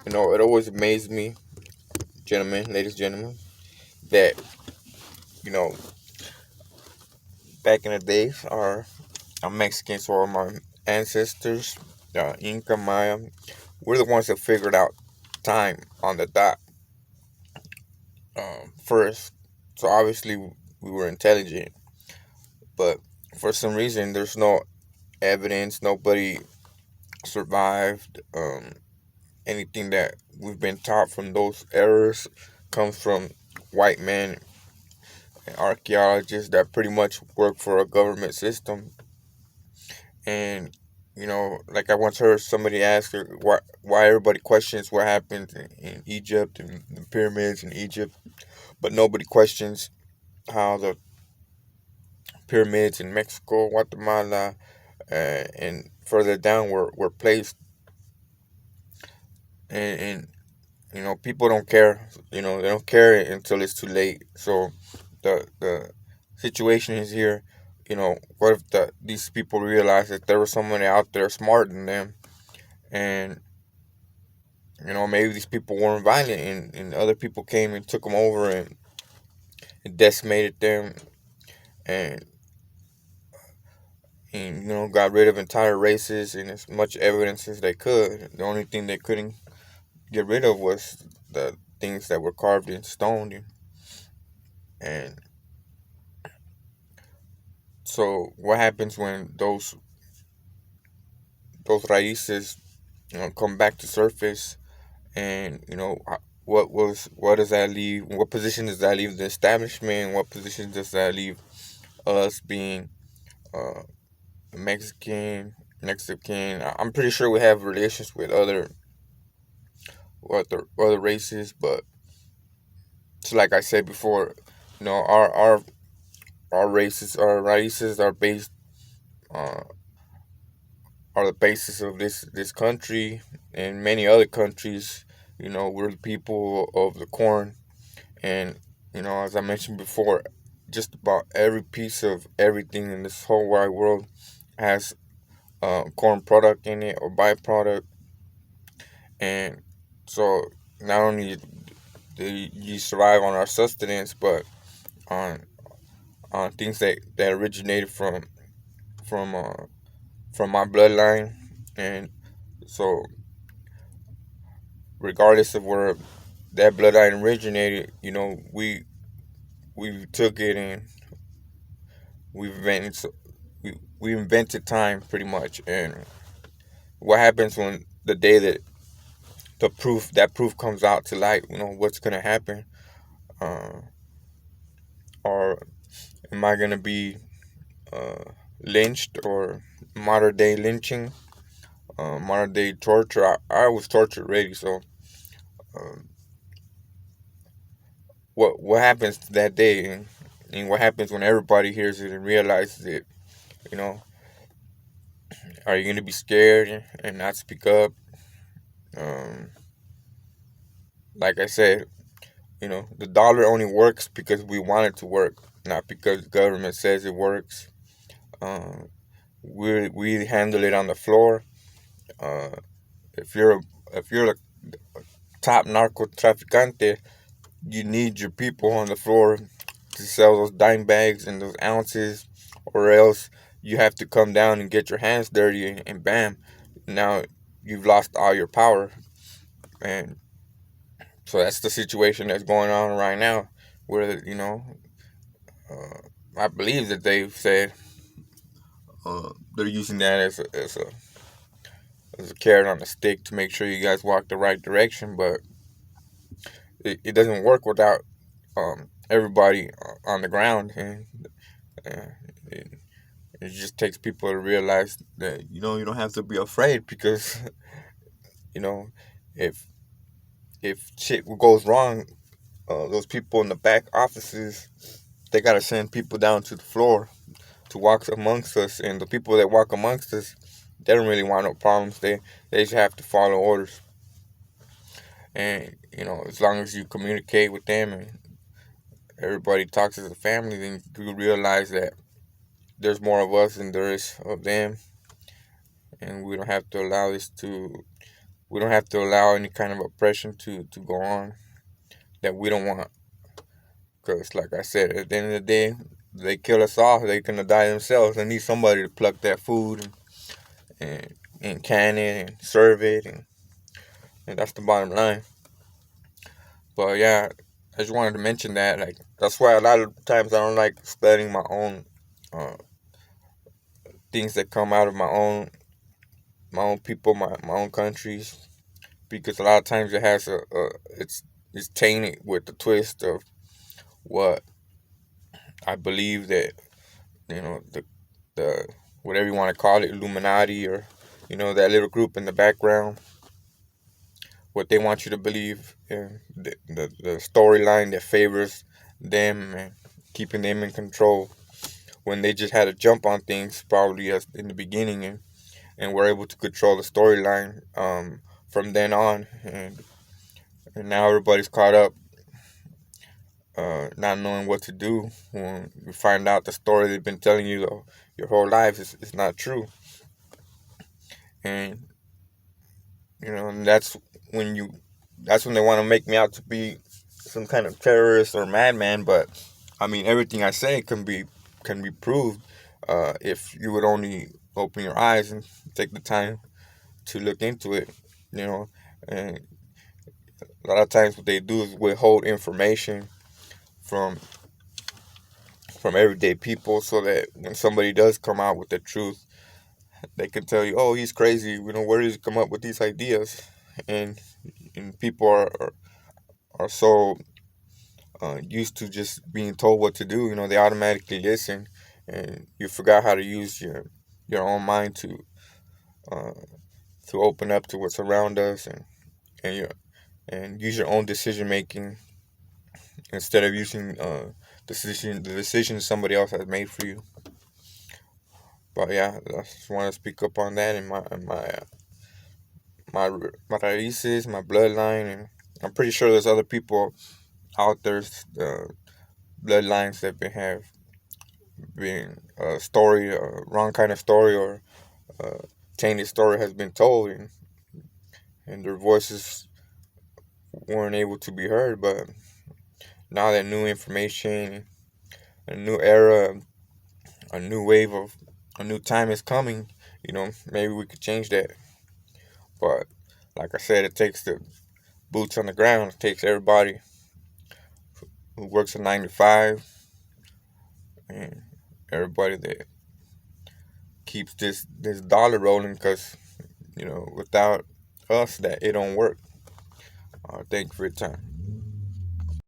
It always amazed me, gentlemen, ladies, gentlemen, that you know, back in the days, our Mexicans or my ancestors, Inca, Maya, we're the ones that figured out time on the dot first. So obviously we were intelligent, but for some reason there's no evidence. Nobody survived. Anything that we've been taught from those errors comes from white men and archaeologists that pretty much work for a government system. And like I once heard somebody ask her why everybody questions what happened in Egypt and the pyramids in Egypt, but nobody questions how the pyramids in Mexico, Guatemala, and further down were placed. And people don't care. They don't care until it's too late. So the situation is here. What if these people realize that there was somebody out there smarter than them, and maybe these people weren't violent, and other people came and took them over and decimated them, and got rid of entire races and as much evidence as they could. The only thing they couldn't get rid of was the things that were carved in stone. And so what happens when those raíces come back to surface? And what does that leave? What position does that leave the establishment? What position does that leave us being uh, Mexican? I'm pretty sure we have relations with other races, but so like I said before, our races are based uh, are the basis of this country and many other countries. We're the people of the corn, and as I mentioned before, just about every piece of everything in this whole wide world has corn product in it or byproduct. And so not only do you survive on our sustenance, but on things that originated from uh, from my bloodline. And so regardless of where that bloodline originated, we took it and we invented we invented time pretty much. And what happens when the day that proof comes out to light? What's gonna happen? Uh, or am I gonna be uh, lynched or modern day lynching, modern day torture? I was tortured already, so um, what happens that day, and what happens when everybody hears it and realizes it? You know, are you gonna be scared and not speak up? Um, like I said, the dollar only works because we want it to work, not because the government says it works. Um, we handle it on the floor. Uh, if you're a top narco traficante, you need your people on the floor to sell those dime bags and those ounces, or else you have to come down and get your hands dirty, and bam, now you've lost all your power. And so that's the situation that's going on right now, where uh, I believe that they've said they're using that as a carrot on a stick to make sure you guys walk the right direction, but it doesn't work without everybody on the ground. And uh, it, it just takes people to realize that you don't have to be afraid, because you know if shit goes wrong, those people in the back offices, they gotta send people down to the floor to walk amongst us, and the people that walk amongst us, they don't really want no problems. They just have to follow orders, and as long as you communicate with them and everybody talks as a family, then you realize that there's more of us than there is of them, and we don't have to allow this we don't have to allow any kind of oppression to go on that we don't want. Because, like I said, at the end of the day, they kill us off. They're gonna die themselves. They need somebody to pluck that food and can it and serve it, and that's the bottom line. But yeah, I just wanted to mention that. Like that's why a lot of times I don't like studying my own uh, things that come out of my own people, my own countries, because a lot of times it has it's tainted with the twist of what I believe that the whatever you want to call it, Illuminati, or that little group in the background, what they want you to believe, and the storyline that favors them and keeping them in control, when they just had to jump on things probably as in the beginning, and were able to control the storyline from then on, and now everybody's caught up, not knowing what to do when you find out the story they've been telling you your whole life is not true. And and when you that's when they want to make me out to be some kind of terrorist or madman. But I mean, everything I say can be proved, if you would only open your eyes and take the time to look into it. you know and a lot of times what they do is withhold information from everyday people, so that when somebody does come out with the truth, they can tell you, "Oh, he's crazy. Where does he come up with these ideas?" And people are so used to just being told what to do. They automatically listen, and you forgot how to use your own mind uh, to open up to what's around us, and your and use your own decision making instead of using the decision somebody else has made for you. But yeah, I just want to speak up on that, and my raíces, my bloodline, and I'm pretty sure there's other people out there, bloodlines that have been a story, wrong kind of story, or uh, tainted story has been told, and their voices weren't able to be heard. But now that new information, a new era, a new wave of a new time is coming, maybe we could change that. But like I said, it takes the boots on the ground. It takes everybody who works a 9 to 5, and everybody that keeps this dollar rolling. Because without us, that it don't work. Thank you for your time.